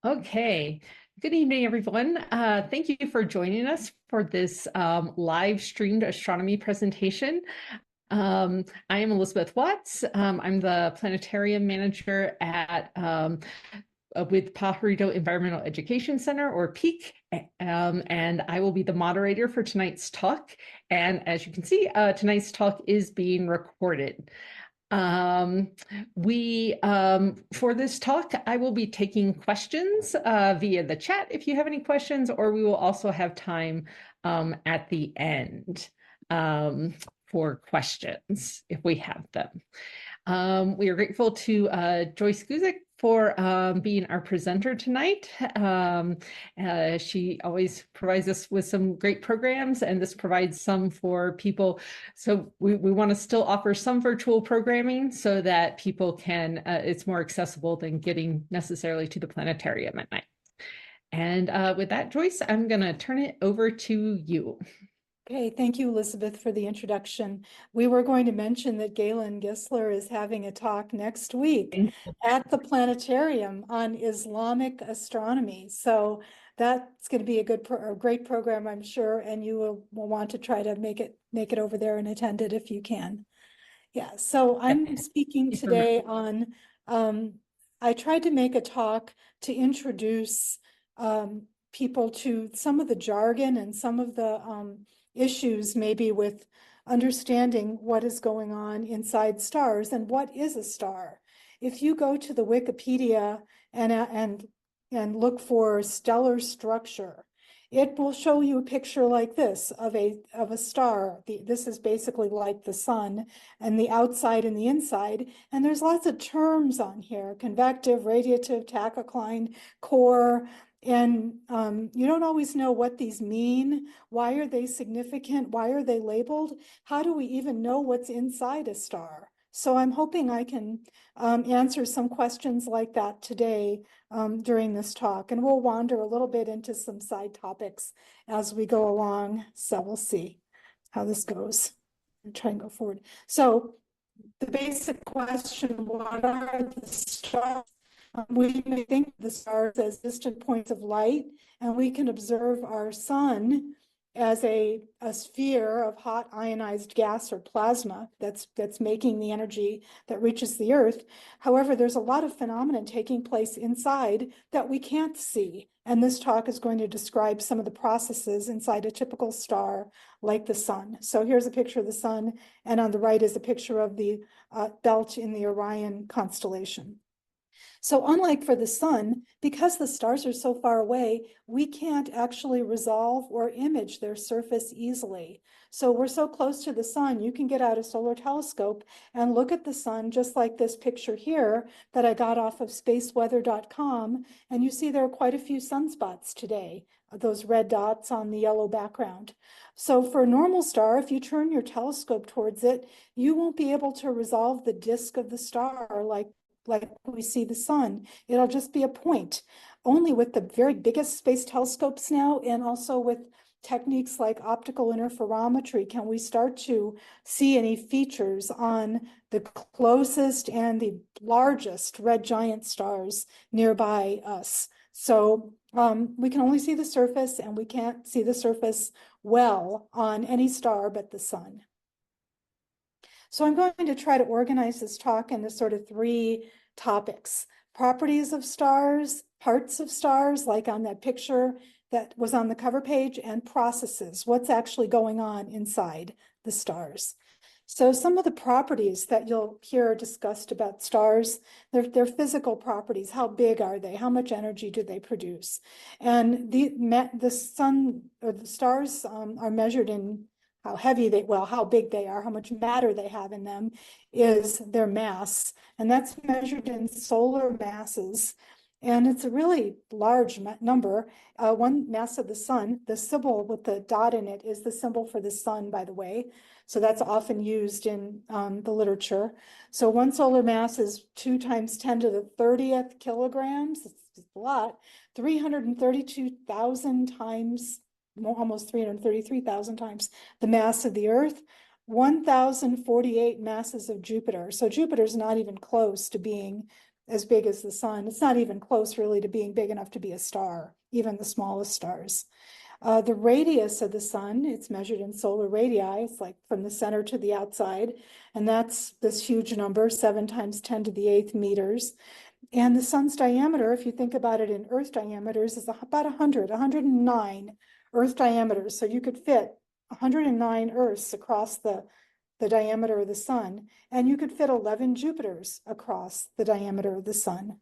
Okay. Good evening, everyone. Thank you for joining us for this live streamed astronomy presentation. I am Elizabeth Watts. I'm the planetarium manager at with Pajarito Environmental Education Center, or PEEC, and I will be the moderator for tonight's talk. And as you can see, tonight's talk is being recorded. For this talk, I will be taking questions via the chat if you have any questions, or we will also have time at the end for questions if we have them. We are grateful to Joyce Guzik for being our presenter tonight. She always provides us with some great programs, and this provides some for people. So we want to still offer some virtual programming so that people can, it's more accessible than getting necessarily to the planetarium at night. And with that, Joyce, I'm going to turn it over to you. Okay, thank you, Elizabeth, for the introduction. We were going to mention that Galen Gisler is having a talk next week at the planetarium on Islamic astronomy. So that's going to be a great program, I'm sure, and you will want to try to make it over there and attend it if you can. Yeah, so I'm speaking today on, I tried to make a talk to introduce people to some of the jargon and some of the issues maybe with understanding what is going on inside stars and what is a star. If you go to the Wikipedia and look for stellar structure, it will show you a picture like this of a star. This is basically like the sun, and the outside and the inside. And there's lots of terms on here: convective, radiative, tachocline, core. And you don't always know what these mean. Why are they significant? Why are they labeled? How do we even know what's inside a star? So I'm hoping I can answer some questions like that today during this talk. And we'll wander a little bit into some side topics as we go along. So we'll see how this goes. And try and go forward. So the basic question: what are the stars? We may think of the stars as distant points of light, and we can observe our sun as a sphere of hot ionized gas or plasma that's making the energy that reaches the Earth. However, there's a lot of phenomena taking place inside that we can't see. And this talk is going to describe some of the processes inside a typical star like the sun. So here's a picture of the sun, and on the right is a picture of the belt in the Orion constellation. So unlike for the sun, because the stars are so far away, we can't actually resolve or image their surface easily. So we're so close to the sun, you can get out a solar telescope and look at the sun, just like this picture here that I got off of spaceweather.com. And you see there are quite a few sunspots today, those red dots on the yellow background. So for a normal star, if you turn your telescope towards it, you won't be able to resolve the disk of the star like we see the sun. It'll just be a point. Only with the very biggest space telescopes now, and also with techniques like optical interferometry, can we start to see any features on the closest and the largest red giant stars nearby us. So we can only see the surface, and we can't see the surface well on any star but the sun. So I'm going to try to organize this talk into sort of three topics: properties of stars, parts of stars, like on that picture that was on the cover page, and processes, what's actually going on inside the stars. So some of the properties that you'll hear discussed about stars, their physical properties. How big are they? How much energy do they produce? And the sun or the stars are measured in how heavy how big they are, how much matter they have in them is their mass. And that's measured in solar masses. And it's a really large number. One mass of the sun, the symbol with the dot in it is the symbol for the sun, by the way. So that's often used in the literature. So one solar mass is 2 × 10⁻30th kilograms. It's a lot. 332,000 times, almost 333,000 times the mass of the Earth. 1,048 masses of Jupiter. So Jupiter's not even close to being as big as the sun. It's not even close really to being big enough to be a star, even the smallest stars. The radius of the sun, it's measured in solar radii. It's like from the center to the outside. And that's this huge number, 7 times 10 to the 8th meters. And the sun's diameter, if you think about it in Earth diameters, is about 109 Earth diameters. So you could fit 109 Earths across the diameter of the sun, and you could fit 11 Jupiters across the diameter of the sun.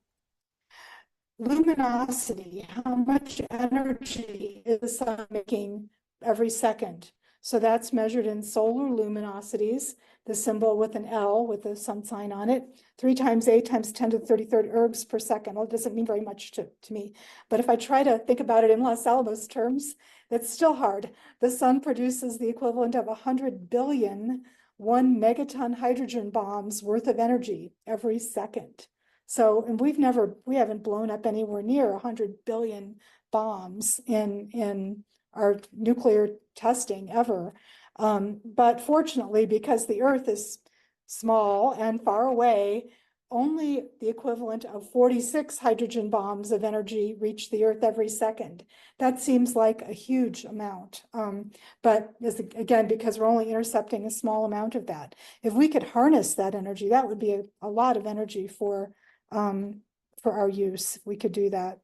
Luminosity, how much energy is the sun making every second? So that's measured in solar luminosities, the symbol with an L with a sun sign on it, 3 times 8 times 10 to the 33rd ergs per second. Well, it doesn't mean very much to me, but if I try to think about it in Los Alamos terms, that's still hard. The sun produces the equivalent of 100 billion 1 megaton hydrogen bombs worth of energy every second. So, and we haven't blown up anywhere near 100 billion bombs in our nuclear testing ever. But fortunately, because the Earth is small and far away, only the equivalent of 46 hydrogen bombs of energy reach the Earth every second. That seems like a huge amount. But again, because we're only intercepting a small amount of that. If we could harness that energy, that would be a lot of energy for our use, if we could do that.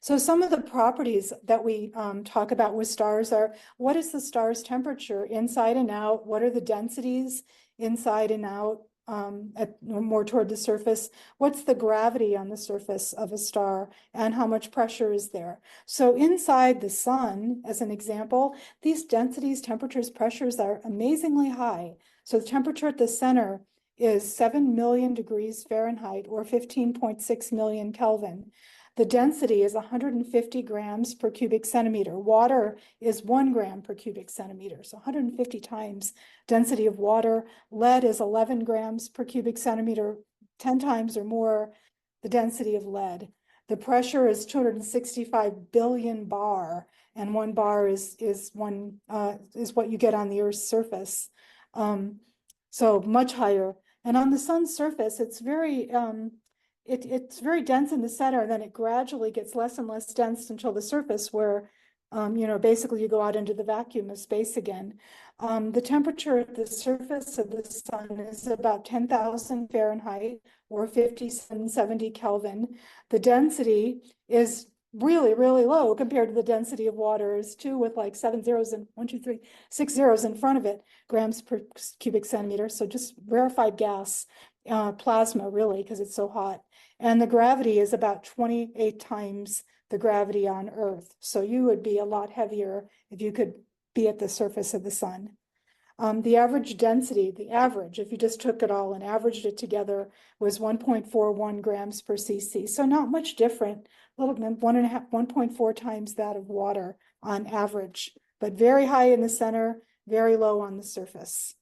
So some of the properties that we talk about with stars are, what is the star's temperature inside and out? What are the densities inside and out, more toward the surface? What's the gravity on the surface of a star, and how much pressure is there? So inside the sun, as an example, these densities, temperatures, pressures are amazingly high. So the temperature at the center is 7 million degrees Fahrenheit, or 15.6 million Kelvin. The density is 150 grams per cubic centimeter. Water is 1 gram per cubic centimeter, so 150 times density of water. Lead is 11 grams per cubic centimeter, 10 times or more the density of lead. The pressure is 265 billion bar, and 1 bar is what you get on the Earth's surface. So much higher. And on the sun's surface, it's very dense in the center, and then it gradually gets less and less dense until the surface, where basically you go out into the vacuum of space again. The temperature at the surface of the sun is about 10,000 Fahrenheit, or 5770 Kelvin. The density is really, really low compared to the density of water. Is 2 with like 7 zeros and 6 zeros in front of it, grams per cubic centimeter. So just rarefied gas, plasma really, because it's so hot. And the gravity is about 28 times the gravity on Earth. So you would be a lot heavier if you could be at the surface of the sun. The average density, if you just took it all and averaged it together, was 1.41 grams per cc. So not much different, a little bit, 1.4 times that of water on average, but very high in the center, very low on the surface.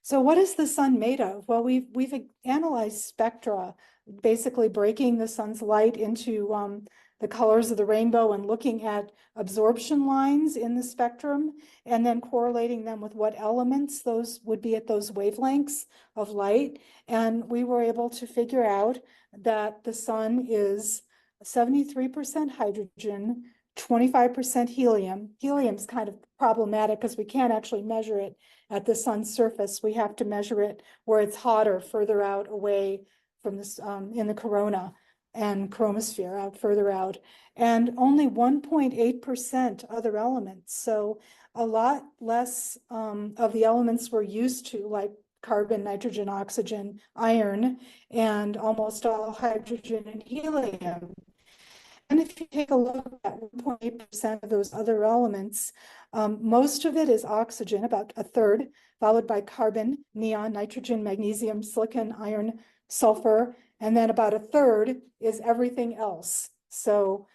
So what is the sun made of? Well, we've analyzed spectra, basically breaking the sun's light into the colors of the rainbow and looking at absorption lines in the spectrum, and then correlating them with what elements those would be at those wavelengths of light. And we were able to figure out that the sun is 73% hydrogen, 25% helium. Helium's kind of problematic because we can't actually measure it at the sun's surface. We have to measure it where it's hotter, further out away from this, in the corona and chromosphere, out further out, and only 1.8% other elements. So a lot less of the elements we're used to, like carbon, nitrogen, oxygen, iron, and almost all hydrogen and helium. And if you take a look at 1.8% of those other elements, most of it is oxygen, about a third, followed by carbon, neon, nitrogen, magnesium, silicon, iron, sulfur, and then about a third is everything else. So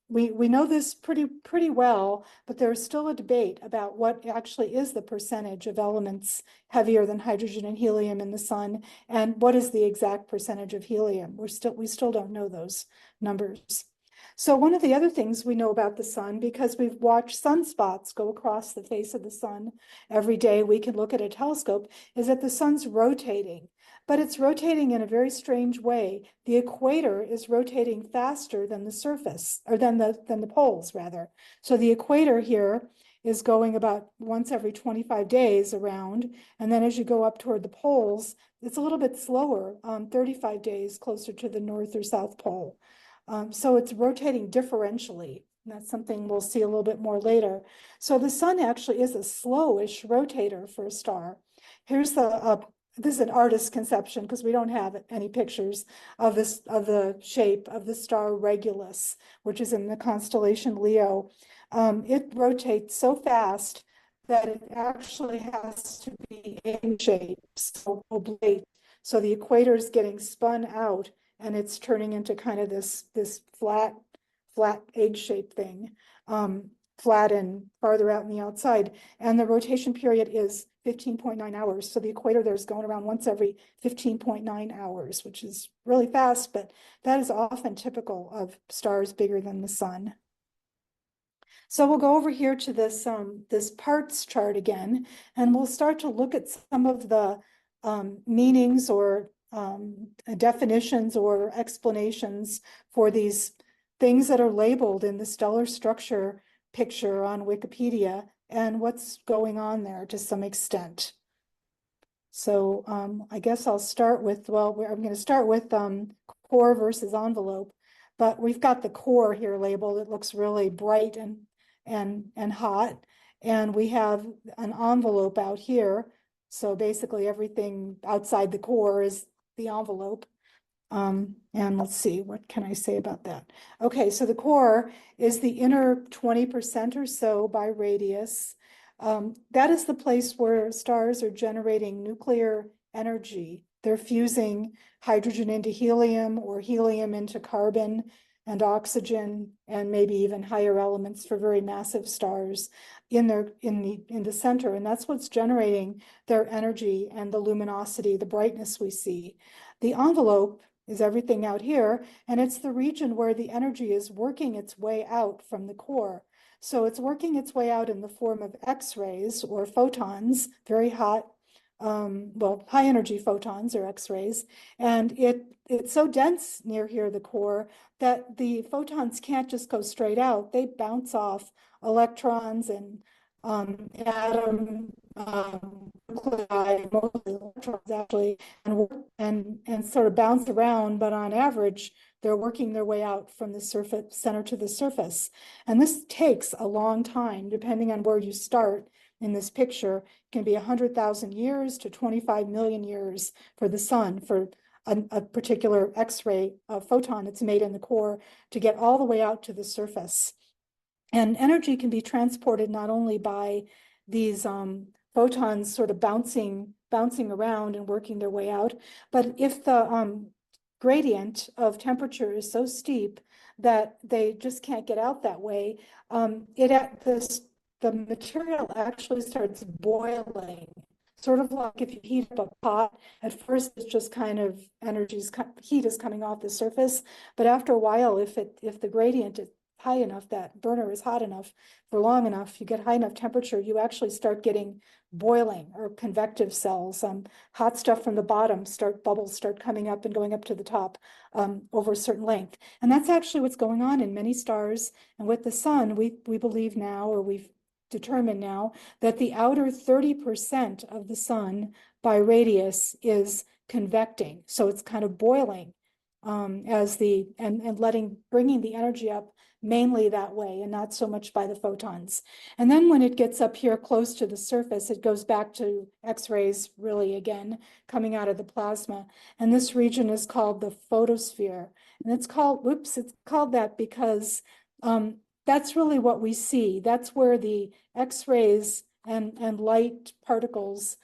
we know this pretty well, but there's still a debate about what actually is the percentage of elements heavier than hydrogen and helium in the sun, and what is the exact percentage of helium. We still don't know those numbers. So one of the other things we know about the sun, because we've watched sunspots go across the face of the sun every day, we can look at a telescope, is that the sun's rotating. but it's rotating in a very strange way. The equator is rotating faster than the surface, or than the poles rather. So the equator here is going about once every 25 days around, and then as you go up toward the poles, it's a little bit slower, 35 days closer to the North or South Pole. So it's rotating differentially. And that's something we'll see a little bit more later. So the sun actually is a slowish rotator for a star. Here's this is an artist's conception because we don't have any pictures of the shape of the star Regulus, which is in the constellation Leo. It rotates so fast that it actually has to be egg-shaped, so oblate. So the equator is getting spun out and it's turning into kind of this flat egg-shaped thing, flat and farther out on the outside. And the rotation period is 15.9 hours. So the equator there is going around once every 15.9 hours, which is really fast, but that is often typical of stars bigger than the sun. So we'll go over here to this parts chart again, and we'll start to look at some of the meanings or definitions or explanations for these things that are labeled in the stellar structure picture on Wikipedia and what's going on there to some extent. So I guess I'll start with, I'm going to start with core versus envelope, but we've got the core here labeled. It looks really bright and hot. And we have an envelope out here. So basically everything outside the core is the envelope. And let's see, what can I say about that? Okay, so the core is the inner 20% or so by radius. That is the place where stars are generating nuclear energy. They're fusing hydrogen into helium or helium into carbon and oxygen and maybe even higher elements for very massive stars in the center. And that's what's generating their energy and the luminosity, the brightness we see. The envelope is everything out here, and it's the region where the energy is working its way out from the core. So it's working its way out in the form of X-rays or photons, very hot, high energy photons or X-rays. And it's so dense near here, the core, that the photons can't just go straight out. They bounce off electrons and atom nuclei, mostly electrons actually, and sort of bounce around, but on average, they're working their way out from the surface center to the surface. And this takes a long time, depending on where you start in this picture. It can be 100,000 years to 25 million years for the sun, for a particular X-ray photon that's made in the core to get all the way out to the surface. And energy can be transported not only by these photons sort of bouncing around and working their way out, but if the gradient of temperature is so steep that they just can't get out that way, the material actually starts boiling. Sort of like if you heat up a pot, at first it's just kind of heat is coming off the surface, but after a while, if the gradient is high enough, that burner is hot enough for long enough, you get high enough temperature, you actually start getting boiling or convective cells. Hot stuff from the bottom bubbles start coming up and going up to the top over a certain length. And that's actually what's going on in many stars. And with the sun, we believe now, or we've determined now, that the outer 30% of the sun by radius is convecting. So it's kind of boiling bringing the energy up mainly that way and not so much by the photons. And then when it gets up here close to the surface, it goes back to X-rays really again, coming out of the plasma. And this region is called the photosphere. And it's called that because that's really what we see. That's where the X-rays and light particles,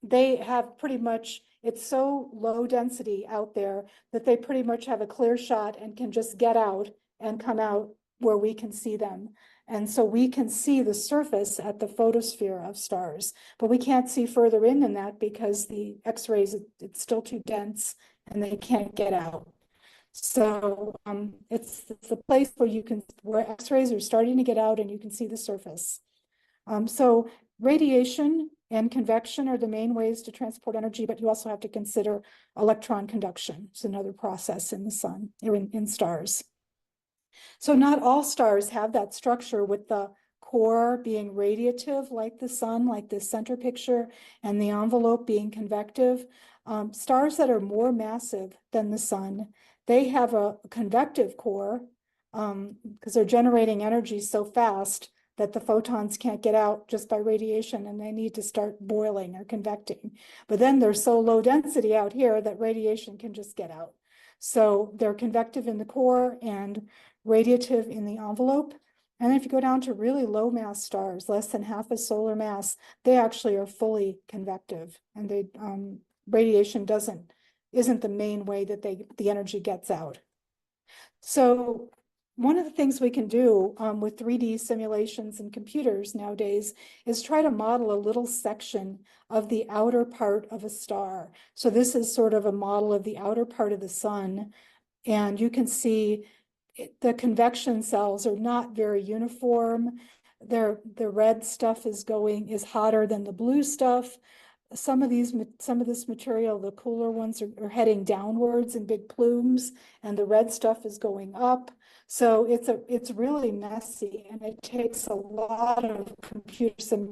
they have pretty much, it's so low density out there that they pretty much have a clear shot and can just get out and come out where we can see them. And so we can see the surface at the photosphere of stars, but we can't see further in than that because the X-rays, it's still too dense and they can't get out. So it's the place where X-rays are starting to get out and you can see the surface. So radiation and convection are the main ways to transport energy, but you also have to consider electron conduction. It's another process in the sun, or in stars. So not all stars have that structure, with the core being radiative like the sun, like this center picture, and the envelope being convective. Stars that are more massive than the sun, they have a convective core because they're generating energy so fast that the photons can't get out just by radiation, and they need to start boiling or convecting. But then they're so low density out here that radiation can just get out. So they're convective in the core and radiative in the envelope. And if you go down to really low mass stars, less than half a solar mass, they actually are fully convective, and they radiation isn't the main way that the energy gets out. So one of the things we can do with 3D simulations and computers nowadays is try to model a little section of the outer part of a star. So this is sort of a model of the outer part of the sun, and you can see the convection cells are not very uniform. The red stuff is hotter than the blue stuff. Some of this material, the cooler ones are heading downwards in big plumes, and the red stuff is going up. So it's really messy, and it takes a lot of computer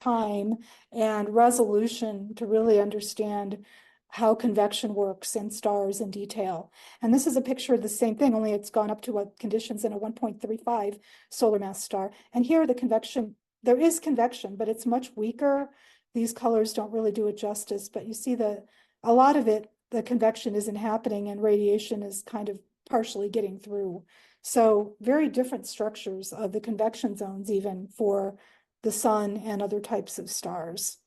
time and resolution to really understand how convection works in stars in detail. And this is a picture of the same thing, only it's gone up to what conditions in a 1.35 solar mass star. And here there is convection, but it's much weaker. These colors don't really do it justice, but you see a lot of it, the convection isn't happening, and radiation is kind of partially getting through. So very different structures of the convection zones, even for the sun and other types of stars.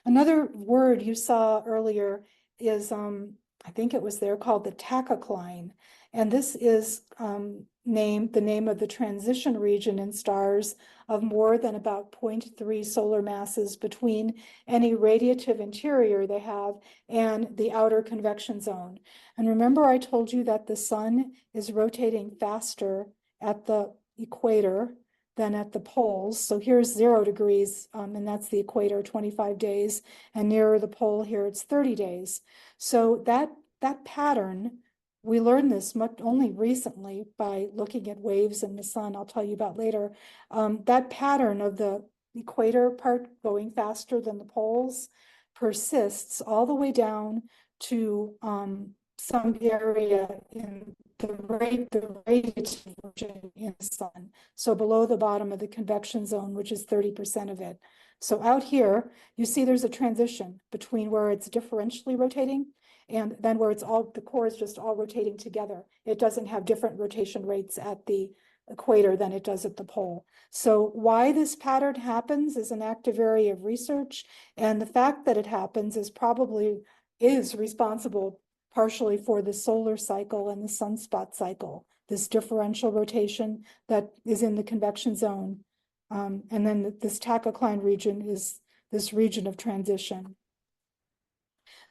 Another word you saw earlier is, I think it was there, called the tachocline. And this is the name of the transition region in stars of more than about 0.3 solar masses between any radiative interior they have and the outer convection zone. And remember, I told you that the sun is rotating faster at the equator than at the poles. So here's 0 degrees, and that's the equator, 25 days, and nearer the pole here, it's 30 days. So that pattern, we learned this only recently by looking at waves in the sun, I'll tell you about later. That pattern of the equator part going faster than the poles persists all the way down to some area in the radiative region in the sun. So below the bottom of the convection zone, which is 30% of it. So out here, you see there's a transition between where it's differentially rotating and then where the core is just all rotating together. It doesn't have different rotation rates at the equator than it does at the pole. So why this pattern happens is an active area of research, and the fact that it happens is responsible partially for the solar cycle and the sunspot cycle, this differential rotation that is in the convection zone. And then this tachocline region is this region of transition.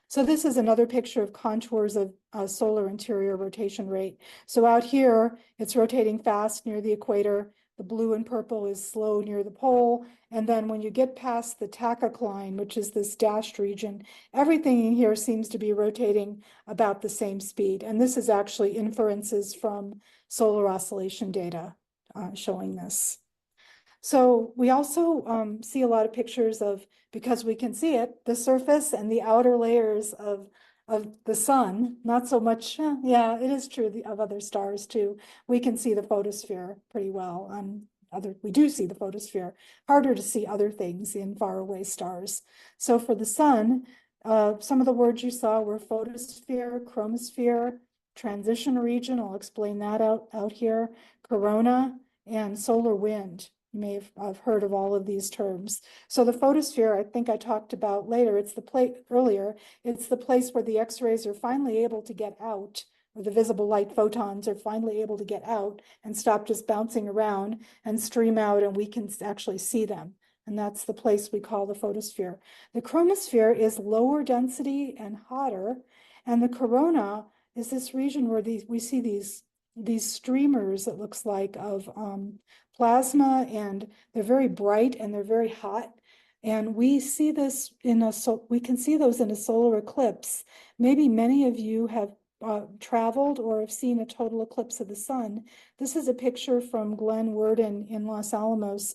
So this is another picture of contours of solar interior rotation rate. So out here, it's rotating fast near the equator. The blue and purple is slow near the pole. And then when you get past the tachocline, which is this dashed region, everything in here seems to be rotating about the same speed. And this is actually inferences from solar oscillation data showing this. So we also see a lot of pictures of, because we can see it, the surface and the outer layers of the sun. Not so much, yeah, it is true of other stars too. We can see the photosphere pretty well. We do see the photosphere. Harder to see other things in faraway stars. So for the sun, some of the words you saw were photosphere, chromosphere, transition region. I'll explain that out here. Corona and solar wind. You may have heard of all of these terms. So the photosphere, I think I talked about later, it's the place where the X-rays are finally able to get out, or the visible light photons are finally able to get out and stop just bouncing around and stream out, and we can actually see them. And that's the place we call the photosphere. The chromosphere is lower density and hotter, and the corona is this region where we see these streamers, it looks like, of plasma, and they're very bright and they're very hot. And we see this we can see those in a solar eclipse. Maybe many of you have traveled or have seen a total eclipse of the sun. This is a picture from Glenn Worden in Los Alamos,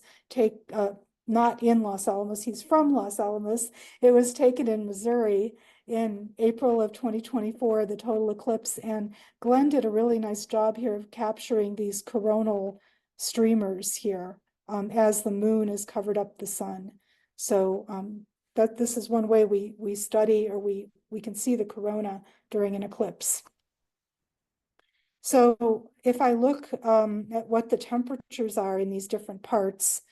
not in Los Alamos, he's from Los Alamos. It was taken in Missouri in April of 2024, the total eclipse. And Glenn did a really nice job here of capturing these coronal streamers here as the moon has covered up the sun. So this is one way we study, or we can see the corona during an eclipse. So if I look at what the temperatures are in these different parts,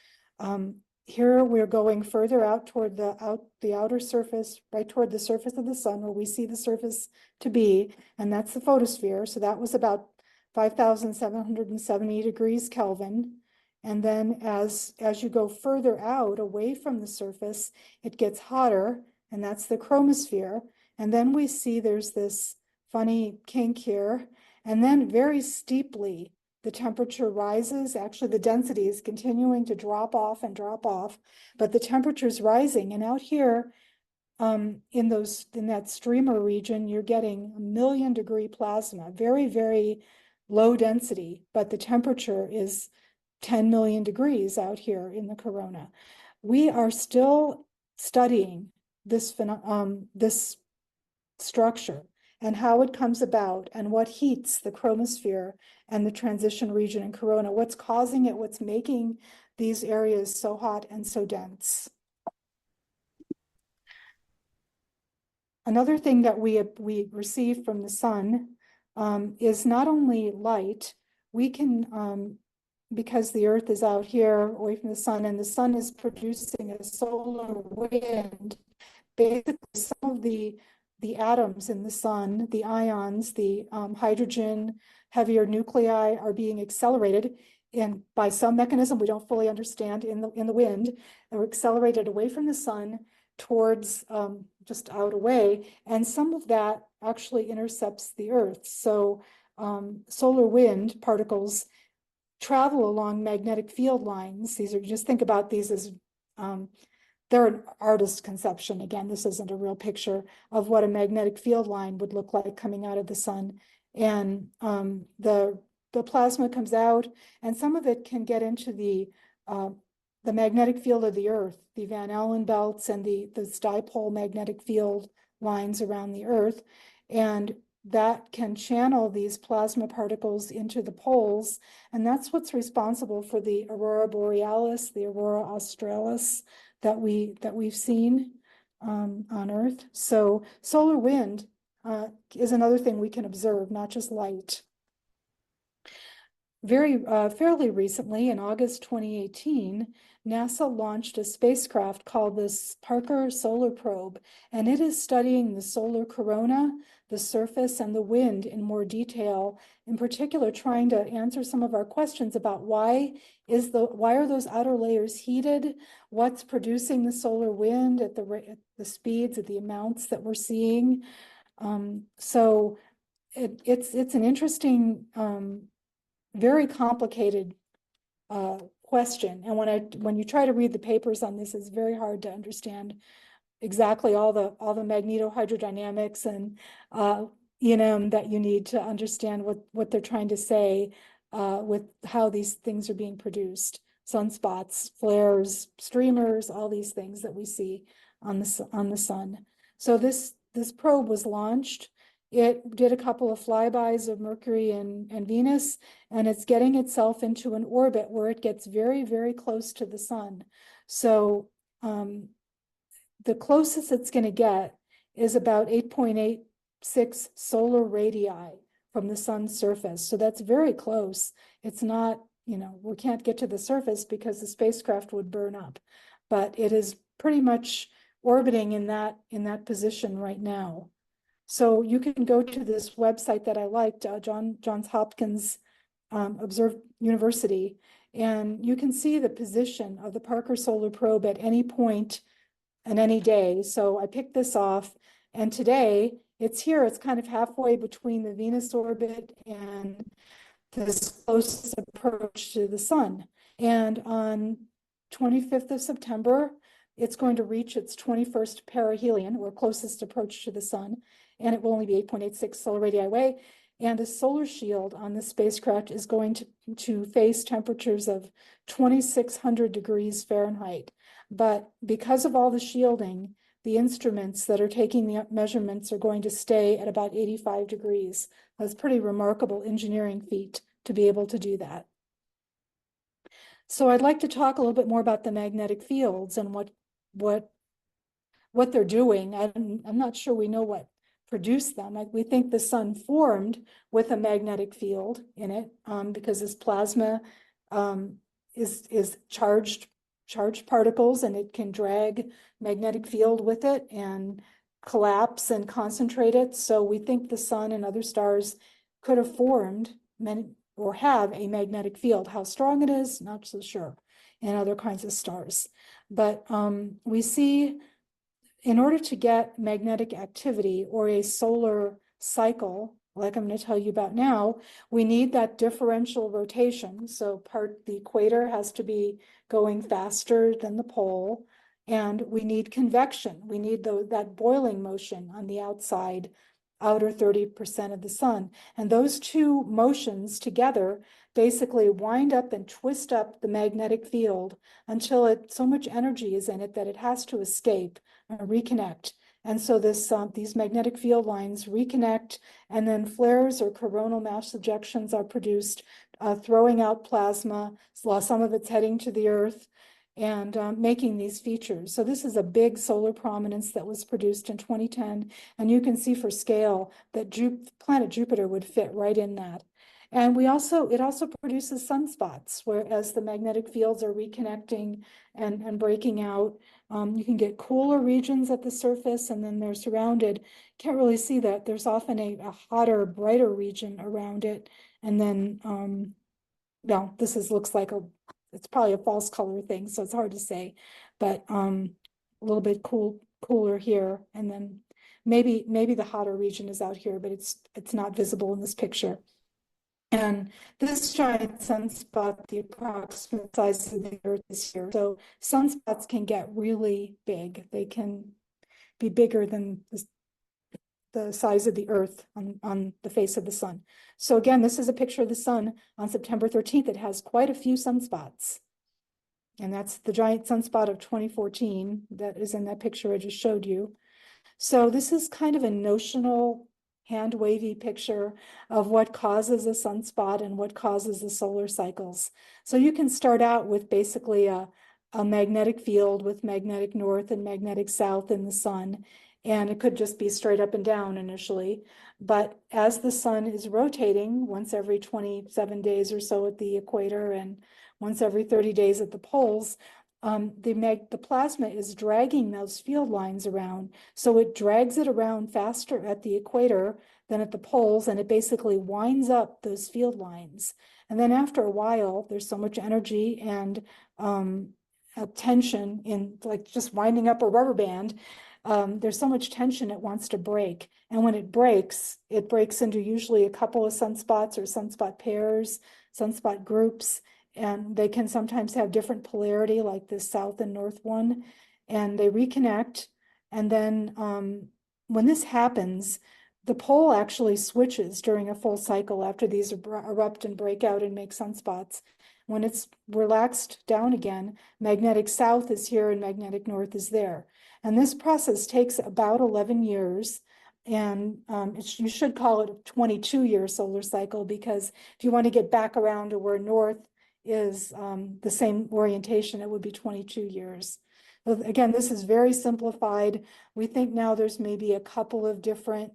here we're going further out toward the outer surface, right toward the surface of the sun, where we see the surface to be, and that's the photosphere. So that was about 5,770 degrees Kelvin. And then as you go further out away from the surface, it gets hotter, and that's the chromosphere. And then we see there's this funny kink here. And then very steeply, the temperature rises. Actually, the density is continuing to drop off and drop off, but the temperature is rising. And out here in that streamer region, you're getting 1,000,000 degree plasma, very, very low density, but the temperature is 10 million degrees out here in the corona. We are still studying this structure and how it comes about and what heats the chromosphere and the transition region in corona, what's causing it, what's making these areas so hot and so dense. Another thing that we receive from the sun is not only light. We can, because the Earth is out here away from the sun, and the sun is producing a solar wind, basically some of the atoms in the sun, the ions, the hydrogen, heavier nuclei are being accelerated by some mechanism we don't fully understand in the wind. They're accelerated away from the sun towards just out away, and some of that actually intercepts the Earth. So solar wind particles travel along magnetic field lines. These are, just think about these as they're an artist's conception. Again, this isn't a real picture of what a magnetic field line would look like coming out of the sun. And the plasma comes out, and some of it can get into the magnetic field of the Earth, the Van Allen belts and the dipole magnetic field lines around the Earth. And that can channel these plasma particles into the poles. And that's what's responsible for the aurora borealis, the aurora australis that we've seen on Earth. So solar wind is another thing we can observe, not just light. Fairly recently, in August 2018, NASA launched a spacecraft called the Parker Solar Probe, and it is studying the solar corona, the surface, and the wind in more detail, in particular trying to answer some of our questions about why are those outer layers heated, what's producing the solar wind at the speeds, at the amounts that we're seeing. So it's an interesting, very complicated question. And when you try to read the papers on this, it's very hard to understand exactly all the magnetohydrodynamics and that you need to understand what they're trying to say with how these things are being produced. Sunspots, flares, streamers, all these things that we see on the sun. So this probe was launched. It did a couple of flybys of Mercury and Venus, and it's getting itself into an orbit where it gets very, very close to the sun. So the closest it's going to get is about 8.86 solar radii from the sun's surface. So that's very close. It's not, we can't get to the surface because the spacecraft would burn up, but it is pretty much orbiting in that position right now. So you can go to this website that I liked, Johns Hopkins University, and you can see the position of the Parker Solar Probe at any point and any day. So I picked this off, and today it's here. It's kind of halfway between the Venus orbit and this closest approach to the sun. And on 25th of September, it's going to reach its 21st perihelion, or closest approach to the sun, and it will only be 8.86 solar radii away. And the solar shield on the spacecraft is going to face temperatures of 2,600 degrees Fahrenheit. But because of all the shielding, the instruments that are taking the measurements are going to stay at about 85 degrees. That's a pretty remarkable engineering feat to be able to do that. So I'd like to talk a little bit more about the magnetic fields and what they're doing. I'm not sure we know what produced them. We think the sun formed with a magnetic field in it because this plasma is charged particles, and it can drag magnetic field with it and collapse and concentrate it. So we think the sun and other stars could have formed or have a magnetic field. How strong it is, not so sure, and other kinds of stars. But we see, in order to get magnetic activity or a solar cycle, like I'm going to tell you about now, we need that differential rotation. So the equator has to be going faster than the pole, and we need convection. We need that boiling motion on the outer 30% of the sun. And those two motions together basically wind up and twist up the magnetic field until so much energy is in it that it has to escape and reconnect. And so these magnetic field lines reconnect, and then flares or coronal mass ejections are produced, throwing out plasma. Some of it's heading to the Earth and making these features. So this is a big solar prominence that was produced in 2010. And you can see for scale that planet Jupiter would fit right in that. And it also produces sunspots, whereas the magnetic fields are reconnecting and breaking out. You can get cooler regions at the surface, and then they're surrounded. Can't really see that. There's often a hotter, brighter region around it. And then, well, looks like it's probably a false color thing, so it's hard to say, but a little bit cooler here. And then maybe the hotter region is out here, but it's not visible in this picture. And this giant sunspot, the approximate size of the Earth is here. So sunspots can get really big. They can be bigger than the size of the Earth on the face of the sun. So again, this is a picture of the sun on September 13th. It has quite a few sunspots. And that's the giant sunspot of 2014 that is in that picture I just showed you. So this is kind of a notional hand wavy picture of what causes a sunspot and what causes the solar cycles. So you can start out with basically a magnetic field with magnetic north and magnetic south in the sun. And it could just be straight up and down initially. But as the sun is rotating once every 27 days or so at the equator and once every 30 days at the poles, the plasma is dragging those field lines around. So it drags it around faster at the equator than at the poles, and it basically winds up those field lines. And then after a while, there's so much energy and tension in, like just winding up a rubber band. There's so much tension it wants to break. And when it breaks into usually a couple of sunspots or sunspot pairs, sunspot groups. And they can sometimes have different polarity, like this south and north one, and they reconnect. And then when this happens, the pole actually switches during a full cycle after these erupt and break out and make sunspots. When it's relaxed down again, magnetic south is here and magnetic north is there. And this process takes about 11 years. And you should call it a 22-year solar cycle, because if you want to get back around to where north is the same orientation, it would be 22 years. Again, this is very simplified. We think now there's maybe a couple of different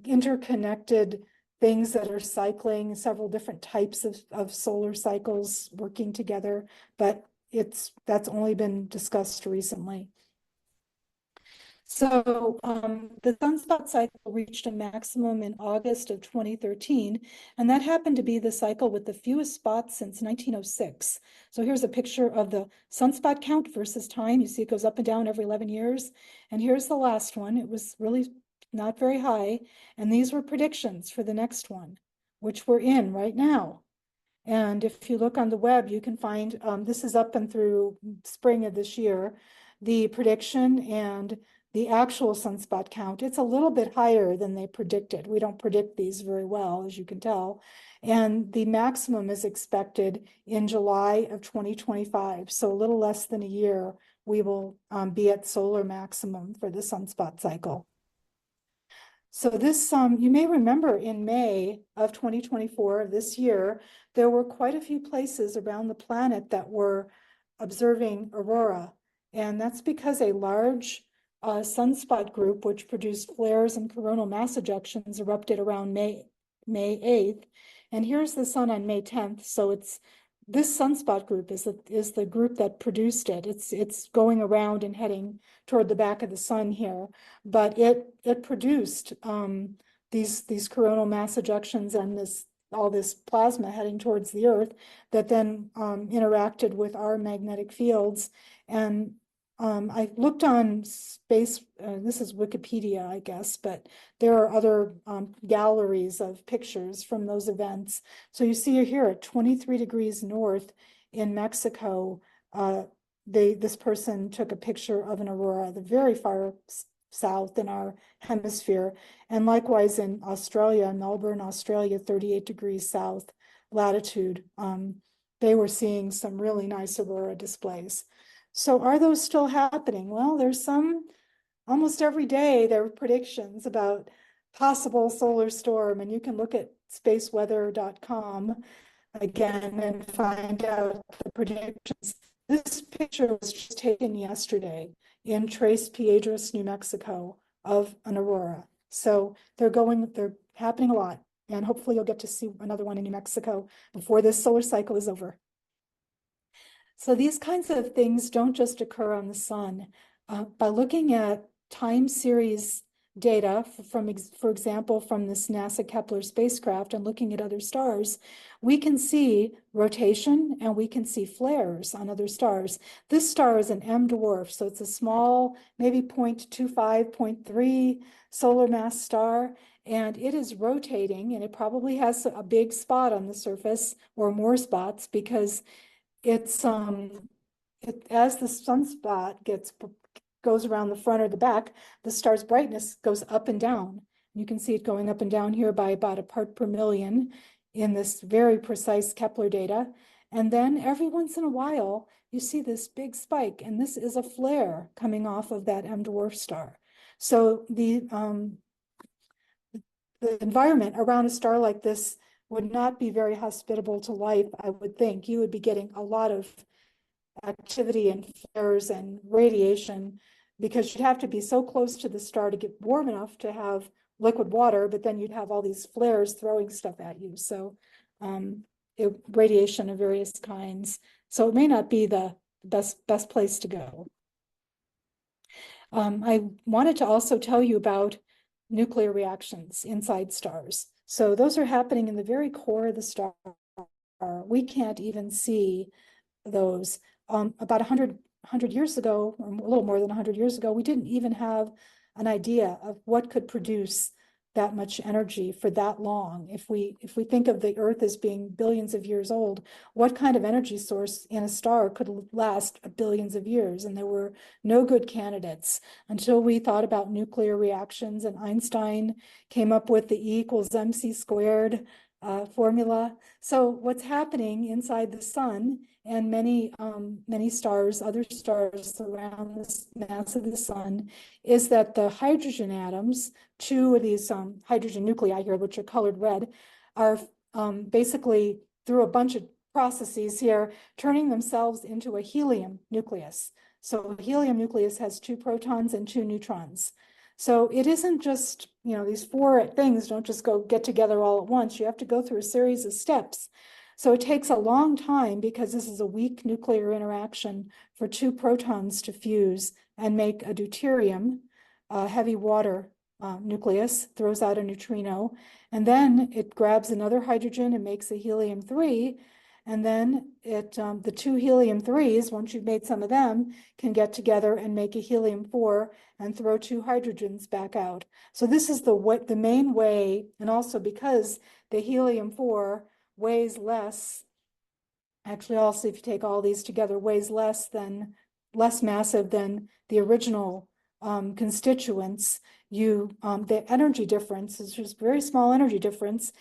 interconnected things that are cycling, several different types of solar cycles working together, but that's only been discussed recently. So the sunspot cycle reached a maximum in August of 2013, and that happened to be the cycle with the fewest spots since 1906. So here's a picture of the sunspot count versus time. You see it goes up and down every 11 years. And here's the last one. It was really not very high. And these were predictions for the next one, which we're in right now. And if you look on the web, you can find, this is up and through spring of this year, the prediction and the actual sunspot count. It's a little bit higher than they predicted. We don't predict these very well, as you can tell. And the maximum is expected in July of 2025. So a little less than a year, we will be at solar maximum for the sunspot cycle. So this, you may remember in May of 2024, this year, there were quite a few places around the planet that were observing aurora. And that's because a large sunspot group, which produced flares and coronal mass ejections, erupted around May 8th. And here's the sun on May 10th. So it's this sunspot group is the group that produced it. It's going around and heading toward the back of the sun here, but it produced these coronal mass ejections and all this plasma heading towards the Earth that then interacted with our magnetic fields. And I looked on space, this is Wikipedia, I guess, but there are other galleries of pictures from those events. So you see here at 23 degrees north in Mexico, this person took a picture of an aurora, the very far south in our hemisphere. And likewise in Australia, Melbourne, Australia, 38 degrees south latitude, they were seeing some really nice aurora displays. So are those still happening? Well, there's some, almost every day there are predictions about possible solar storm, and you can look at spaceweather.com again and find out the predictions. This picture was just taken yesterday in Tres Piedras, New Mexico, of an aurora. So they're happening a lot, and hopefully you'll get to see another one in New Mexico before this solar cycle is over. So these kinds of things don't just occur on the sun. By looking at time series data for example, from this NASA Kepler spacecraft and looking at other stars, we can see rotation and we can see flares on other stars. This star is an M dwarf, so it's a small, maybe 0.25, 0.3 solar mass star, and it is rotating, and it probably has a big spot on the surface or more spots because it's as the sunspot goes around the front or the back, the star's brightness goes up and down. You can see it going up and down here by about a part per million in this very precise Kepler data. And then every once in a while, you see this big spike, and this is a flare coming off of that M dwarf star. So the environment around a star like this would not be very hospitable to life, I would think. You would be getting a lot of activity and flares and radiation because you'd have to be so close to the star to get warm enough to have liquid water, but then you'd have all these flares throwing stuff at you. So radiation of various kinds. So it may not be the best place to go. I wanted to also tell you about nuclear reactions inside stars. So those are happening in the very core of the star. We can't even see those. About 100 years ago, or a little more than 100 years ago, we didn't even have an idea of what could produce that much energy for that long. If we think of the Earth as being billions of years old, what kind of energy source in a star could last billions of years? And there were no good candidates until we thought about nuclear reactions, and Einstein came up with the E equals mc squared formula. So what's happening inside the sun and many stars, other stars around the mass of the sun, is that the hydrogen atoms, two of these hydrogen nuclei here, which are colored red, are basically through a bunch of processes here, turning themselves into a helium nucleus. So a helium nucleus has 2 protons and 2 neutrons. So it isn't just, these 4 things don't just get together all at once. You have to go through a series of steps. So it takes a long time because this is a weak nuclear interaction for 2 protons to fuse and make a deuterium, a heavy water nucleus, throws out a neutrino, and then it grabs another hydrogen and makes a helium-3, and then the 2 helium-3s, once you've made some of them, can get together and make a helium-4 and throw 2 hydrogens back out. So this is the main way, and also because the helium-4 weighs less actually also, if you take all these together, weighs less massive than the original constituents. The energy difference is just very small energy difference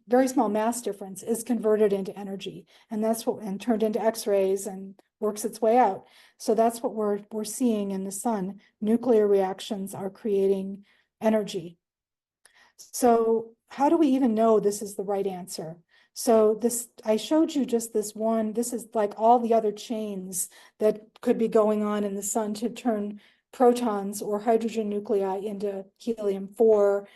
very small mass difference is converted into energy, and turned into X-rays and works its way out. So that's what we're seeing in the sun. Nuclear reactions are creating energy. So how do we even know this is the right answer? So I showed you just this one. This is like all the other chains that could be going on in the sun to turn protons or hydrogen nuclei into helium-4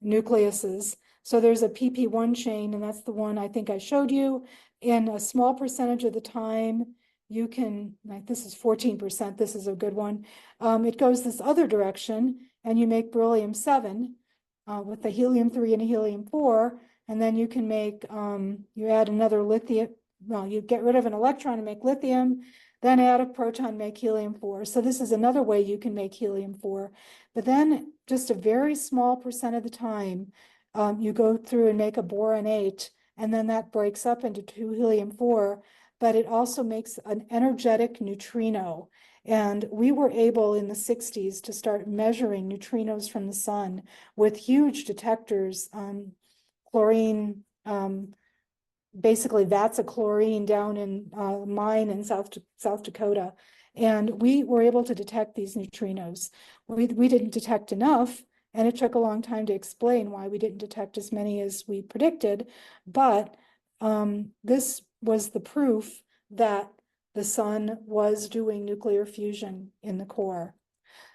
nucleuses. So there's a pp1 chain, and that's the one I think I showed you. In a small percentage of the time, you can, like, this is 14%, this is a good one. It goes this other direction, and you make beryllium-7 with a helium-3 and a helium-4, and then you can make, you add another lithium, well, you get rid of an electron and make lithium, then add a proton, make helium-4. So this is another way you can make helium-4. But then just a very small percent of the time, you go through and make a boron-8, and then that breaks up into 2 helium-4, but it also makes an energetic neutrino. And we were able in the 60s to start measuring neutrinos from the sun with huge detectors, chlorine, basically vats of chlorine down in a mine in South Dakota. And we were able to detect these neutrinos. We didn't detect enough, and it took a long time to explain why we didn't detect as many as we predicted. But this was the proof that the sun was doing nuclear fusion in the core.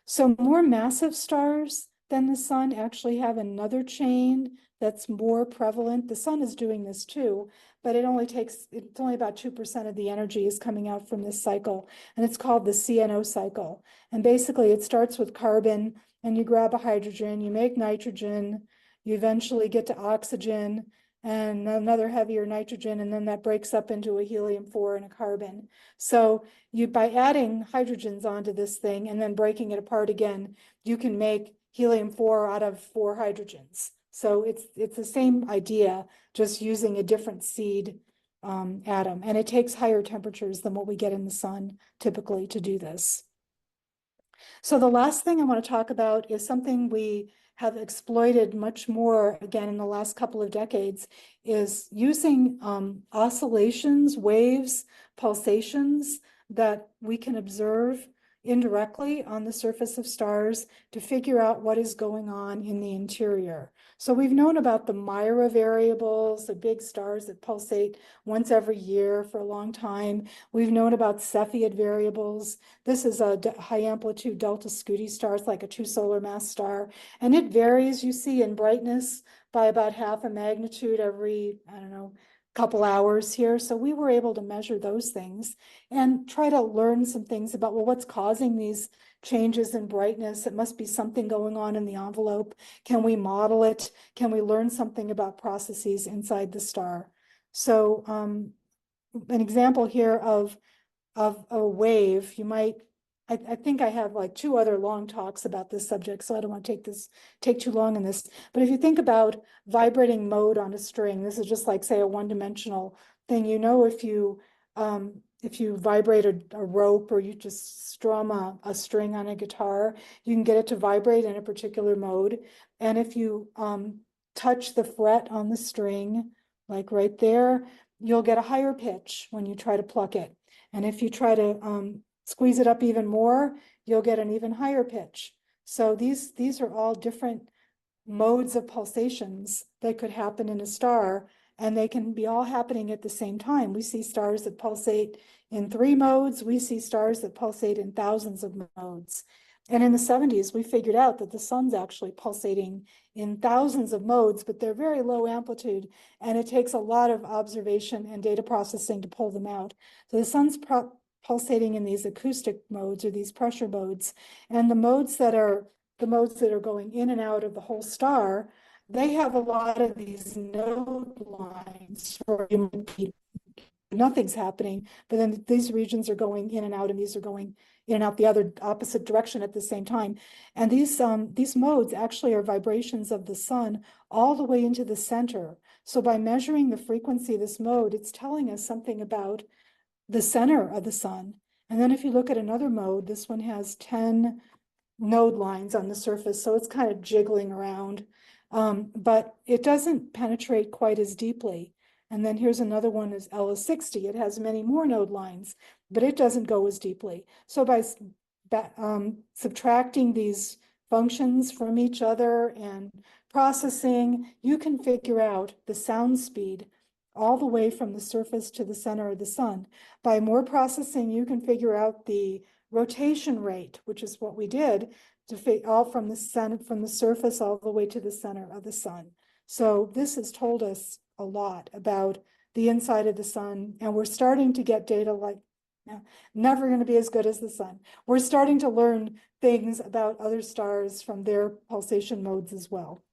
So more massive stars than the sun actually have another chain that's more prevalent. The sun is doing this too, but it's only about 2% of the energy is coming out from this cycle, and it's called the CNO cycle. And basically it starts with carbon, and you grab a hydrogen, you make nitrogen, you eventually get to oxygen, and another heavier nitrogen, and then that breaks up into a helium-4 and a carbon. So by adding hydrogens onto this thing and then breaking it apart again, you can make helium-4 out of 4 hydrogens. So it's the same idea, just using a different seed atom. And it takes higher temperatures than what we get in the sun typically to do this. So the last thing I want to talk about is something we have exploited much more, again, in the last couple of decades, is using oscillations, waves, pulsations that we can observe indirectly on the surface of stars to figure out what is going on in the interior. So we've known about the Myra variables, the big stars that pulsate once every year for a long time. We've known about Cepheid variables. This is a high amplitude delta Scuti star. It's like a 2 solar mass star. And it varies, you see, in brightness by about half a magnitude every, I don't know, couple hours here. So we were able to measure those things and try to learn some things about, well, what's causing these changes in brightness? It must be something going on in the envelope. Can we model it? Can we learn something about processes inside the star? So an example here of a wave, you might, I think I have like 2 other long talks about this subject, so I don't want to take too long in this. But if you think about vibrating mode on a string, this is just like, say, a one-dimensional thing. You know, if you vibrate a rope, or you just strum a string on a guitar, you can get it to vibrate in a particular mode. And if you touch the fret on the string, like right there, you'll get a higher pitch when you try to pluck it. And if you try to squeeze it up even more, you'll get an even higher pitch. So these are all different modes of pulsations that could happen in a star, and they can be all happening at the same time. We see stars that pulsate in 3 modes. We see stars that pulsate in thousands of modes. And in the 70s, we figured out that the sun's actually pulsating in thousands of modes, but they're very low amplitude, and it takes a lot of observation and data processing to pull them out. So the sun's pulsating in these acoustic modes, or these pressure modes, and the modes that are going in and out of the whole star, they have a lot of these node lines for nothing's happening, but then these regions are going in and out, and these are going in and out the other opposite direction at the same time. And these modes actually are vibrations of the sun all the way into the center. So by measuring the frequency of this mode, it's telling us something about the center of the sun. And then if you look at another mode, this one has 10 node lines on the surface, so it's kind of jiggling around, but it doesn't penetrate quite as deeply. And then here's another one is L60. It has many more node lines, but it doesn't go as deeply. So by subtracting these functions from each other and processing, you can figure out the sound speed all the way from the surface to the center of the sun. By more processing, you can figure out the rotation rate, which is what we did, to fit all from the surface all the way to the center of the sun. So this has told us a lot about the inside of the sun, and we're starting to get data like, never going to be as good as the sun. We're starting to learn things about other stars from their pulsation modes as well.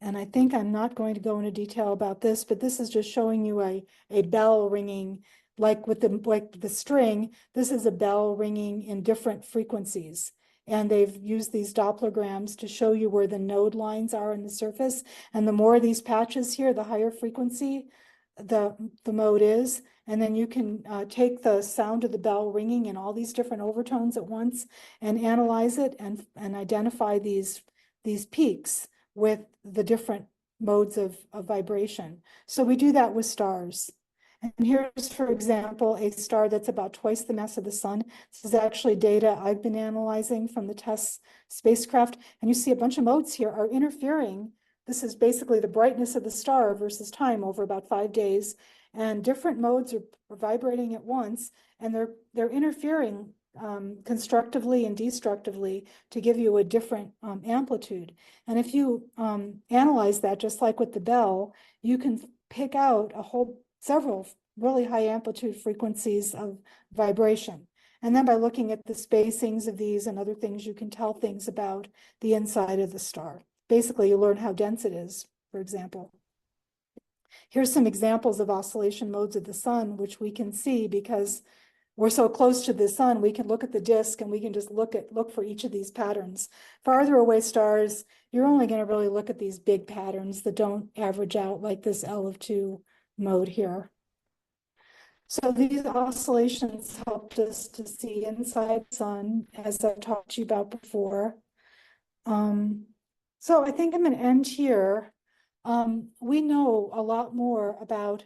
And I think I'm not going to go into detail about this, but this is just showing you a bell ringing, like with the string. This is a bell ringing in different frequencies. And they've used these Dopplergrams to show you where the node lines are in the surface. And the more of these patches here, the higher frequency the mode is. And then you can take the sound of the bell ringing in all these different overtones at once and analyze it and identify these peaks with the different modes of vibration. So we do that with stars. And here's, for example, a star that's about twice the mass of the sun. This is actually data I've been analyzing from the TESS spacecraft. And you see a bunch of modes here are interfering. This is basically the brightness of the star versus time over about 5 days. And different modes are vibrating at once, and they're interfering constructively and destructively to give you a different amplitude. And if you analyze that, just like with the bell, you can pick out several really high amplitude frequencies of vibration. And then by looking at the spacings of these and other things, you can tell things about the inside of the star. Basically, you learn how dense it is, for example. Here's some examples of oscillation modes of the sun, which we can see because we're so close to the sun. We can look at the disk and we can just look for each of these patterns. Farther away stars, you're only going to really look at these big patterns that don't average out, like this L of 2 mode here. So these oscillations helped us to see inside the sun, as I've talked to you about before. So I think I'm going to end here. We know a lot more about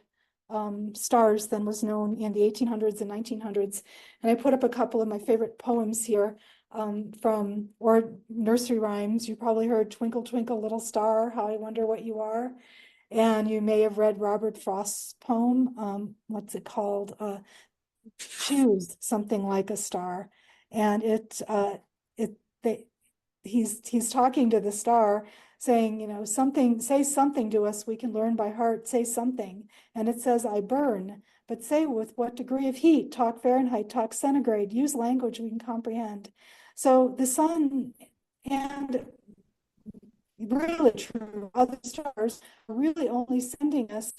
stars than was known in the 1800s and 1900s. And I put up a couple of my favorite poems here or nursery rhymes. You probably heard Twinkle, Twinkle, Little Star, How I Wonder What You Are. And you may have read Robert Frost's poem, what's it called? Choose Something Like a Star. And he's talking to the star saying, say something to us we can learn by heart, say something. And it says, I burn, but say with what degree of heat, talk Fahrenheit, talk centigrade, use language we can comprehend. So the sun and really true, other stars are really only sending us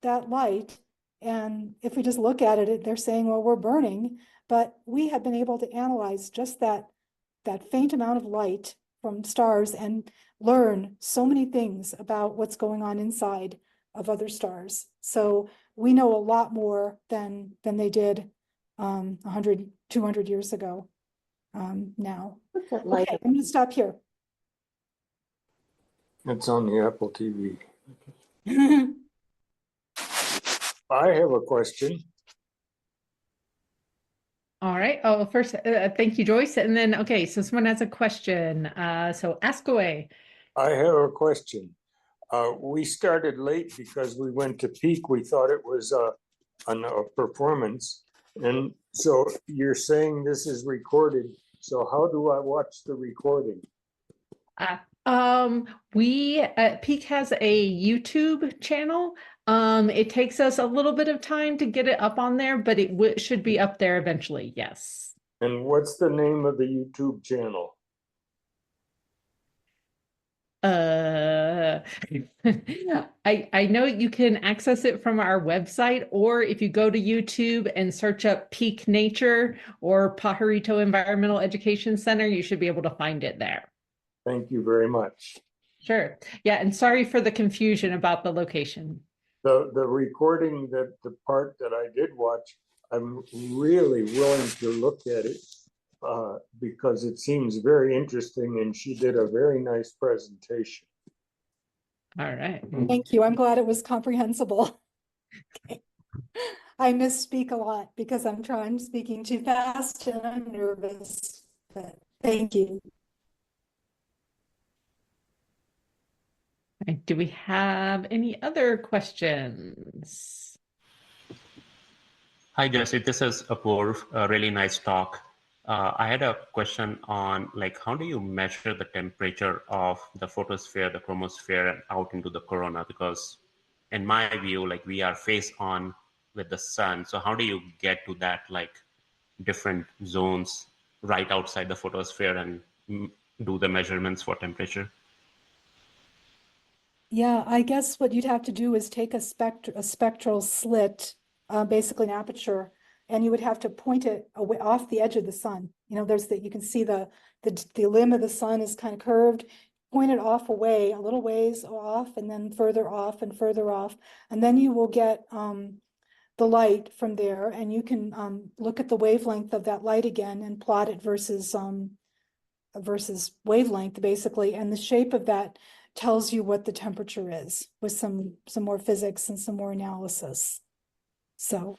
that light. And if we just look at it, they're saying, well, we're burning, but we have been able to analyze just that faint amount of light from stars and learn so many things about what's going on inside of other stars. So we know a lot more than they did 100, 200 years ago now. Okay, I'm going to stop here. It's on the Apple TV. I have a question. All right. Oh, first, thank you, Joyce. And then, okay, so someone has a question. So ask away. I have a question. We started late because we went to peak. We thought it was a performance. And so you're saying this is recorded. So how do I watch the recording? Peak has a YouTube channel. It takes us a little bit of time to get it up on there, but it should be up there eventually. Yes. And what's the name of the YouTube channel? I know you can access it from our website, or if you go to YouTube and search up Peak Nature or Pajarito Environmental Education Center, you should be able to find it there. Thank you very much. Sure. Yeah, and sorry for the confusion about the location. The recording, that the part that I did watch, I'm really willing to look at it because it seems very interesting, and she did a very nice presentation. All right. Thank you. I'm glad it was comprehensible. Okay. I misspeak a lot because I'm speaking too fast and I'm nervous, but thank you. Right. Do we have any other questions? Hi, Jesse. This is Apurv. A really nice talk. I had a question on how do you measure the temperature of the photosphere, the chromosphere, and out into the corona? Because in my view, we are face on with the sun. So how do you get to that different zones right outside the photosphere and do the measurements for temperature? Yeah, I guess what you'd have to do is take a spectral slit, basically an aperture, and you would have to point it away off the edge of the sun. You can see the limb of the sun is kind of curved. Point it off away, a little ways off, and then further off and further off, and then you will get the light from there, and you can look at the wavelength of that light again and plot it versus wavelength, basically, and the shape of that tells you what the temperature is with some more physics and some more analysis. So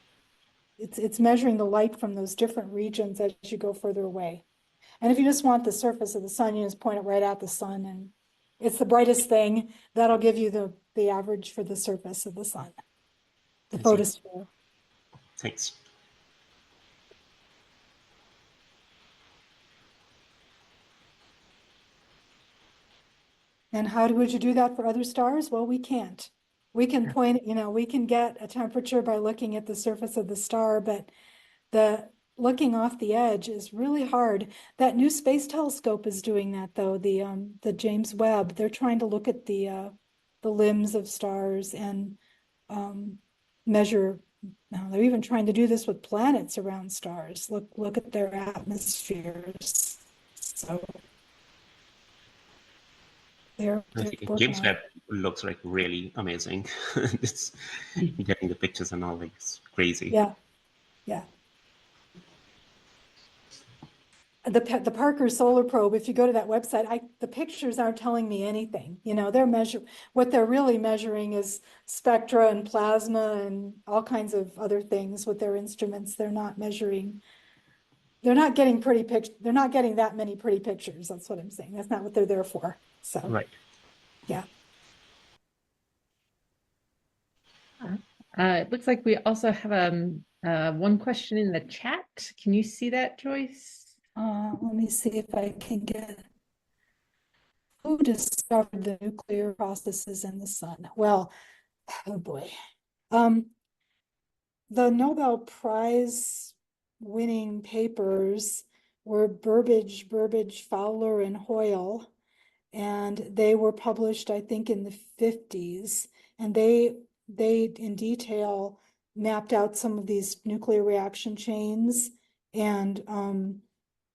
it's measuring the light from those different regions as you go further away. And if you just want the surface of the sun, you just point it right at the sun, and it's the brightest thing. That'll give you the average for the surface of the sun, the photosphere. Thanks. And would you do that for other stars? Well, we can't. We can point, we can get a temperature by looking at the surface of the star, but the looking off the edge is really hard. That new space telescope is doing that, though. The James Webb, they're trying to look at the limbs of stars and measure. Now they're even trying to do this with planets around stars. Look at their atmospheres. So they're James Webb looks really amazing. It's getting the pictures and all, it's crazy. Yeah. The Parker Solar Probe, if you go to that website, the pictures aren't telling me anything. What they're really measuring is spectra and plasma and all kinds of other things with their instruments. They're not measuring. They're not getting pretty pictures. They're not getting that many pretty pictures. That's what I'm saying. That's not what they're there for. So right. Yeah. It looks like we also have one question in the chat. Can you see that, Joyce? Let me see if I can get. Who discovered the nuclear processes in the sun? Well, oh boy. The Nobel Prize winning papers were Burbage, Fowler, and Hoyle, and they were published, I think, in the 50s, and they in detail mapped out some of these nuclear reaction chains and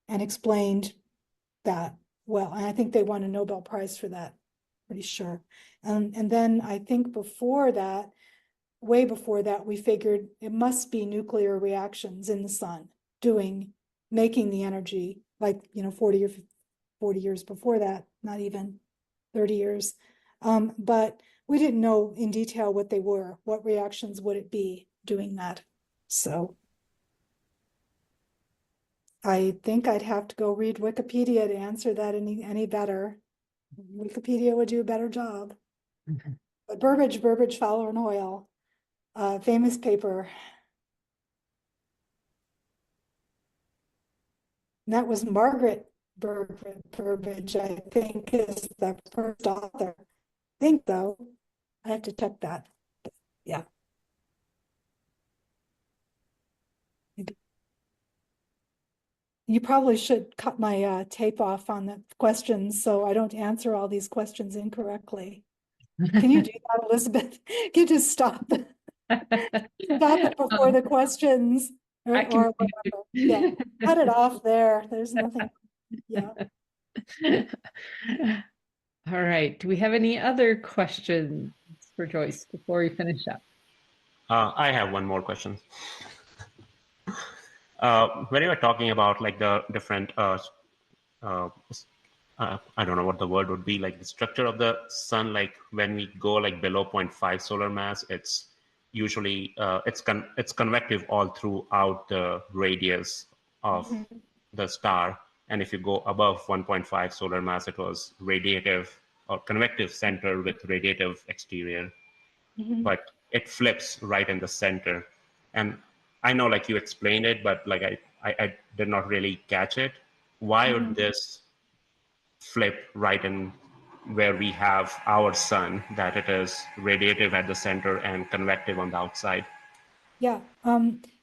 explained that well. And I think they won a Nobel Prize for that, pretty sure. And then I think way before that, we figured it must be nuclear reactions in the sun making the energy, 40 years before that, not even 30 years. But we didn't know in detail what they were, what reactions would it be doing that. So I think I'd have to go read Wikipedia to answer that any better. Wikipedia would do a better job. But Burbage, Fowler, and Hoyle, famous paper. And that was Margaret Burbage, I think, is the first author. I think, though. I have to check that. But yeah. Maybe. You probably should cut my tape off on the questions so I don't answer all these questions incorrectly. Can you do that, Elizabeth? Can you just stop it before the questions I can. or whatever? Yeah, cut it off there. There's nothing. Yeah. All right. Do we have any other questions for Joyce before we finish up? I have one more question. When you were talking about like the different, I don't know what the word would be, like the structure of the sun, like when we go like below 0.5 solar mass, it's usually, it's convective all throughout the radius of the star. And if you go above 1.5 solar mass, it was radiative or convective center with radiative exterior. But it flips right in the center. And I know like you explained it, but like I did not really catch it. Why would this flip right in where we have our sun, that it is radiative at the center and convective on the outside? Yeah,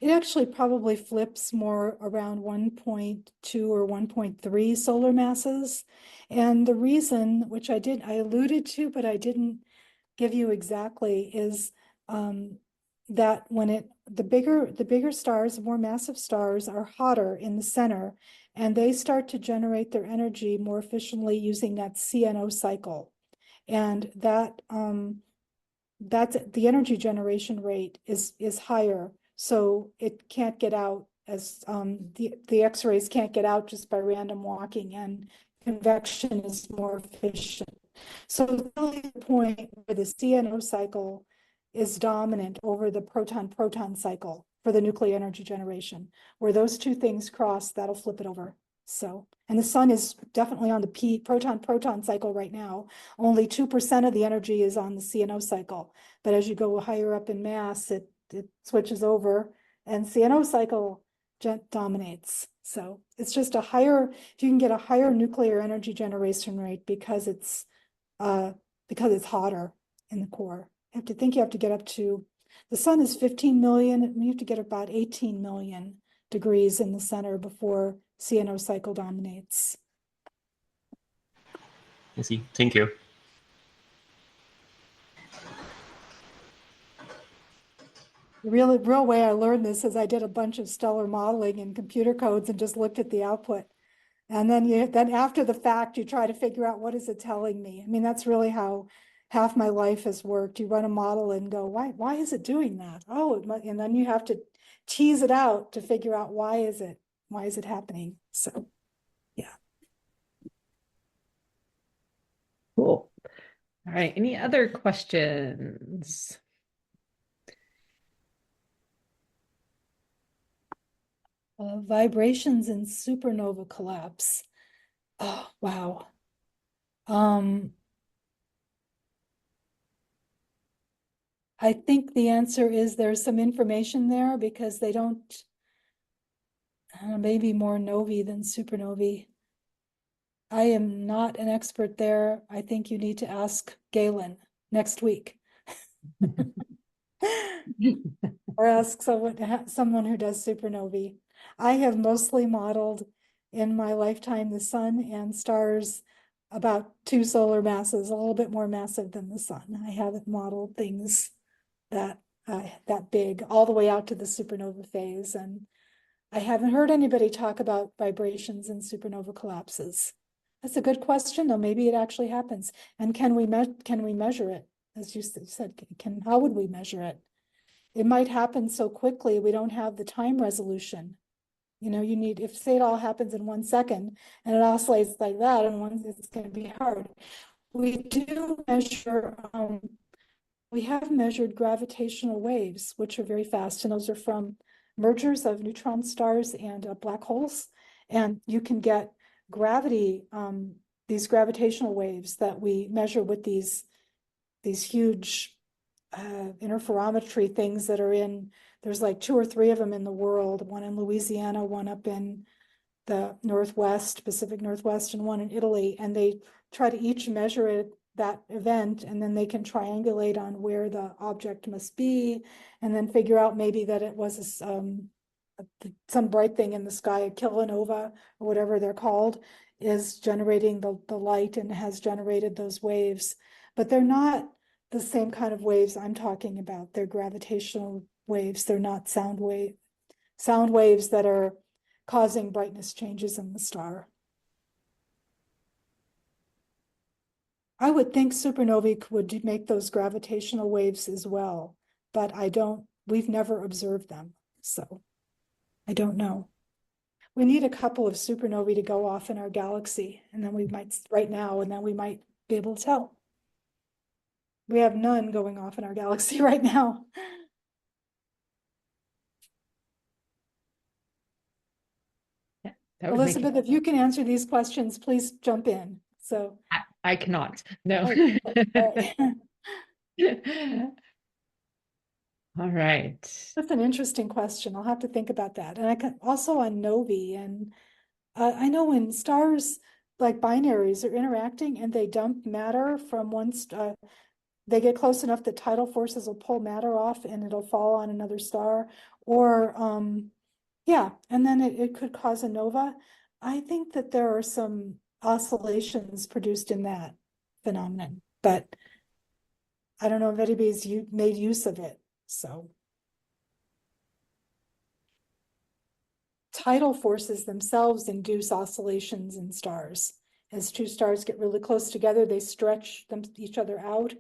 it actually probably flips more around 1.2 or 1.3 solar masses. And the reason, which I alluded to, but I didn't give you exactly, is that when the bigger stars, the more massive stars are hotter in the center, and they start to generate their energy more efficiently using that CNO cycle. And that's the energy generation rate is higher, so it can't get out as the X-rays can't get out just by random walking, and convection is more efficient. So really the point where the CNO cycle is dominant over the proton-proton cycle for the nuclear energy generation, where those two things cross, that'll flip it over. So, and the sun is definitely on the proton-proton cycle right now. Only 2% of the energy is on the CNO cycle. But as you go higher up in mass, it switches over, and CNO cycle dominates. So it's just if you can get a higher nuclear energy generation rate because it's hotter in the core. You have to get up to, the sun is 15 million, and you have to get about 18 million degrees in the center before CNO cycle dominates. I see. Thank you. The real way I learned this is I did a bunch of stellar modeling in computer codes and just looked at the output. And then after the fact, you try to figure out, what is it telling me? I mean, that's really how half my life has worked. You run a model and go, why is it doing that? Oh, and then you have to tease it out to figure out why is it happening? So, yeah. Cool. All right. Any other questions? Vibrations in supernova collapse. Oh, wow. I think the answer is there's some information there because they don't, maybe more novae than supernovae. I am not an expert there. I think you need to ask Galen next week. Or ask someone who does supernovae. I have mostly modeled in my lifetime the sun and stars about 2 solar masses, a little bit more massive than the sun. I haven't modeled things that big all the way out to the supernova phase, and I haven't heard anybody talk about vibrations in supernova collapses. That's a good question, though. Maybe it actually happens. And can we measure it? As you said, how would we measure it? It might happen so quickly we don't have the time resolution. You know, you need, if say it all happens in 1 second and it oscillates like that, and it's going to be hard. We do measure. We have measured gravitational waves, which are very fast, and those are from mergers of neutron stars and black holes. And you can get gravity, these gravitational waves that we measure with these huge interferometry things that are in, there's like 2 or 3 of them in the world, one in Louisiana, one up in the Northwest, Pacific Northwest, and one in Italy. And they try to each measure that event, and then they can triangulate on where the object must be, and then figure out maybe that it was some bright thing in the sky, a kilonova or whatever they're called, is generating the light and has generated those waves. But they're not the same kind of waves I'm talking about. They're gravitational waves. They're not sound waves that are causing brightness changes in the star. I would think supernovae would make those gravitational waves as well, but we've never observed them, so I don't know. We need a couple of supernovae to go off in our galaxy, and then we might, right now, and then we might be able to tell. We have none going off in our galaxy right now. that would make Elizabeth, if you can answer these questions, please jump in. So I cannot. No. All right. That's an interesting question. I'll have to think about that. And I can also on novae, and I know when stars like binaries are interacting and they dump matter from one star, they get close enough that tidal forces will pull matter off and it'll fall on another star, or yeah, and then it could cause a nova. I think that there are some oscillations produced in that phenomenon, but I don't know if anybody's made use of it. So tidal forces themselves induce oscillations in stars. As two stars get really close together, they stretch each other out.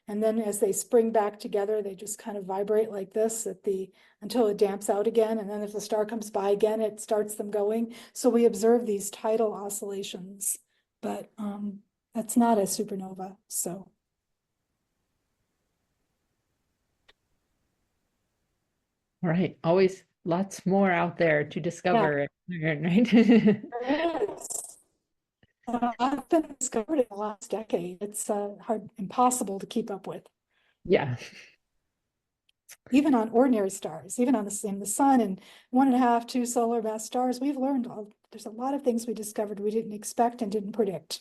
And then as they spring back together, they just kind of vibrate like this until it damps out again. And then if the star comes by again, it starts them going. So we observe these tidal oscillations, but that's not a supernova, so. All right. Always lots more out there to discover. Yeah. Right? There is. I've been discovered in the last decade. It's impossible to keep up with. Yeah. Even on ordinary stars, even on the sun and 1.5, 2 solar mass stars, we've learned there's a lot of things we discovered we didn't expect and didn't predict.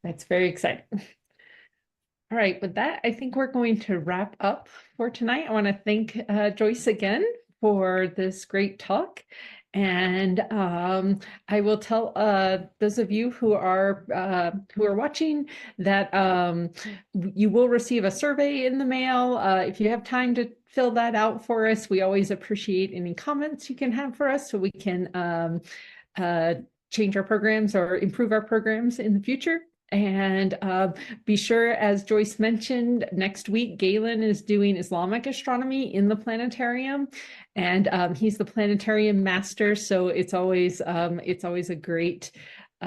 That's very exciting. All right, with that, I think we're going to wrap up for tonight. I want to thank Joyce again for this great talk. And I will tell those of you who are watching that you will receive a survey in the mail. If you have time to fill that out for us, we always appreciate any comments you can have for us so we can change our programs or improve our programs in the future. And be sure, as Joyce mentioned, next week, Galen is doing Islamic astronomy in the planetarium, and he's the planetarium master. So it's always a great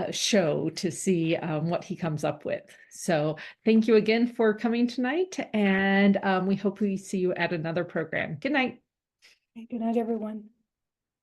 show to see what he comes up with. So thank you again for coming tonight, and we hope we see you at another program. Good night. Good night, everyone.